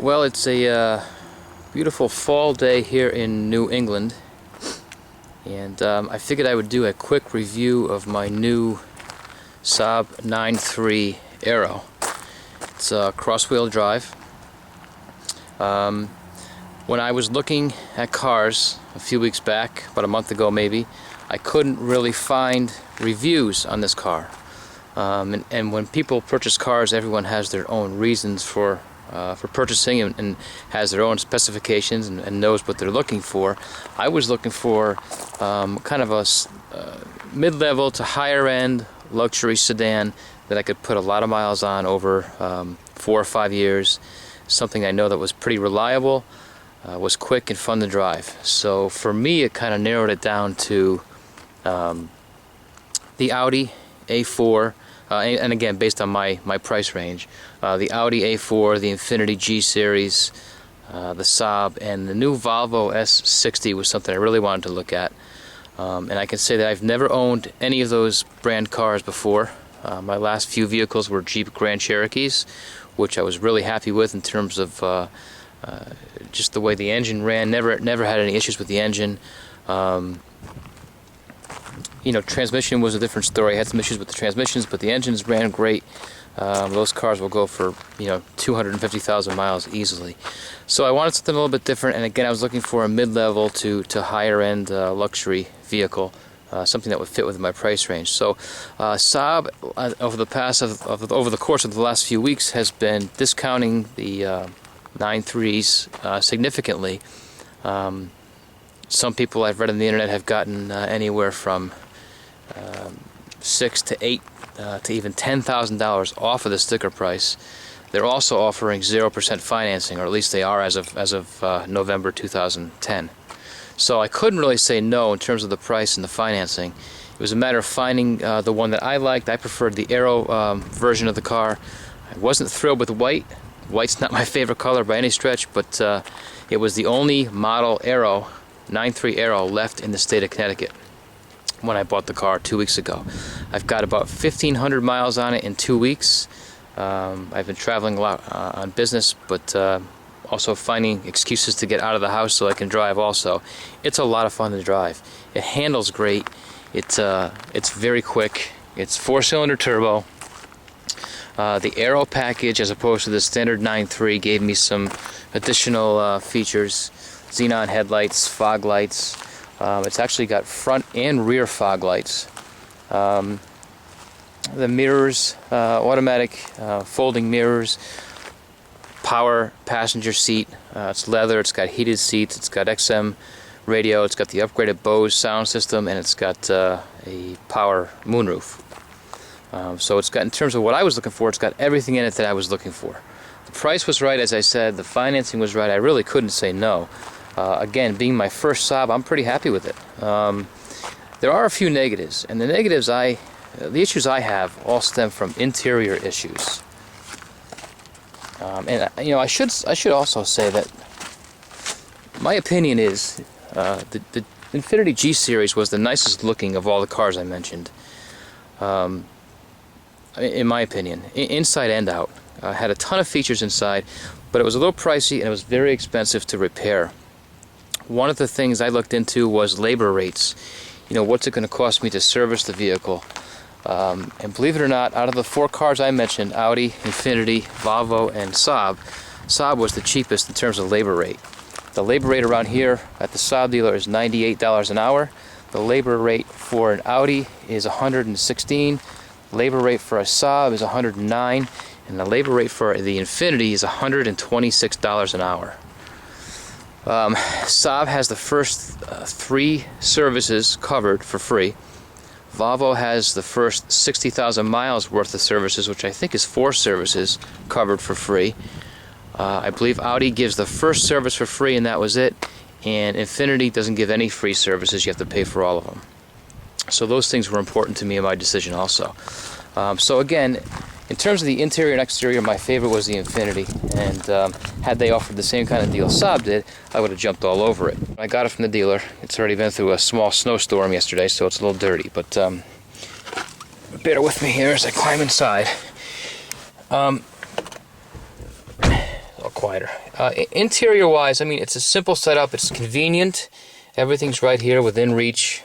Well, it's a beautiful fall day here in New England, and I figured I would do a quick review of my new Saab 9.3 Aero. It's a cross-wheel drive. When I was looking at cars a few weeks back, about a month ago maybe, I couldn't really find reviews on this car. And when people purchase cars, everyone has their own reasons for purchasing and has their own specifications and knows what they're looking for. I was looking for kind of a mid-level to higher-end luxury sedan that I could put a lot of miles on over 4 or 5 years. Something I know that was pretty reliable, was quick and fun to drive. So for me, it kind of narrowed it down to the Audi A4. And again, based on my price range, the Audi A4, the Infiniti G Series, the Saab, and the new Volvo S60 was something I really wanted to look at. And I can say that I've never owned any of those brand cars before. My last few vehicles were Jeep Grand Cherokees, which I was really happy with in terms of just the way the engine ran. Never had any issues with the engine. You know, transmission was a different story. I had some issues with the transmissions, but the engines ran great. Those cars will go for, 250,000 miles easily. So I wanted something a little bit different, and again, I was looking for a mid-level to higher-end luxury vehicle, something that would fit within my price range. So Saab, over the course of the last few weeks, has been discounting the 9.3s significantly. Some people I've read on the internet have gotten anywhere from $6,000 to $8,000 to even $10,000 off of the sticker price. They're also offering 0% financing, or at least they are as of November 2010. So I couldn't really say no in terms of the price and the financing. It was a matter of finding the one that I liked. I preferred the Aero version of the car. I wasn't thrilled with white. White's not my favorite color by any stretch, but it was the only model Aero 9.3 Aero left in the state of Connecticut when I bought the car 2 weeks ago. I've got about 1,500 miles on it in 2 weeks. I've been traveling a lot on business, but also finding excuses to get out of the house so I can drive also. It's a lot of fun to drive. It handles great. It's very quick. It's 4-cylinder turbo. The Aero package, as opposed to the standard 9.3, gave me some additional features. Xenon headlights, fog lights. It's actually got front and rear fog lights. The mirrors, automatic folding mirrors, power passenger seat. It's leather, it's got heated seats, it's got XM radio, it's got the upgraded Bose sound system, and it's got a power moonroof. So it's got, in terms of what I was looking for, it's got everything in it that I was looking for. The price was right, as I said. The financing was right. I really couldn't say no. Again, being my first Saab, I'm pretty happy with it. There are a few negatives, and the negatives the issues I have all stem from interior issues. And I should also say that my opinion is the Infiniti G Series was the nicest looking of all the cars I mentioned. In my opinion, inside and out. Had a ton of features inside, but it was a little pricey and it was very expensive to repair. One of the things I looked into was labor rates. What's it going to cost me to service the vehicle? And believe it or not, out of the 4 cars I mentioned, Audi, Infiniti, Volvo, and Saab, Saab was the cheapest in terms of labor rate. The labor rate around here at the Saab dealer is $98 an hour. The labor rate for an Audi is $116. Labor rate for a Saab is $109. And the labor rate for the Infiniti is $126 an hour. Saab has the first 3 services covered for free. Volvo has the first 60,000 miles worth of services, which I think is 4 services covered for free. I believe Audi gives the first service for free, and that was it. And Infiniti doesn't give any free services. You have to pay for all of them. So those things were important to me in my decision also. So again, in terms of the interior and exterior, my favorite was the Infiniti, and had they offered the same kind of deal Saab did, I would have jumped all over it. I got it from the dealer. It's already been through a small snowstorm yesterday, so it's a little dirty, but bear with me here as I climb inside. I'll quieter. Interior-wise, I mean, it's a simple setup. It's convenient. Everything's right here within reach.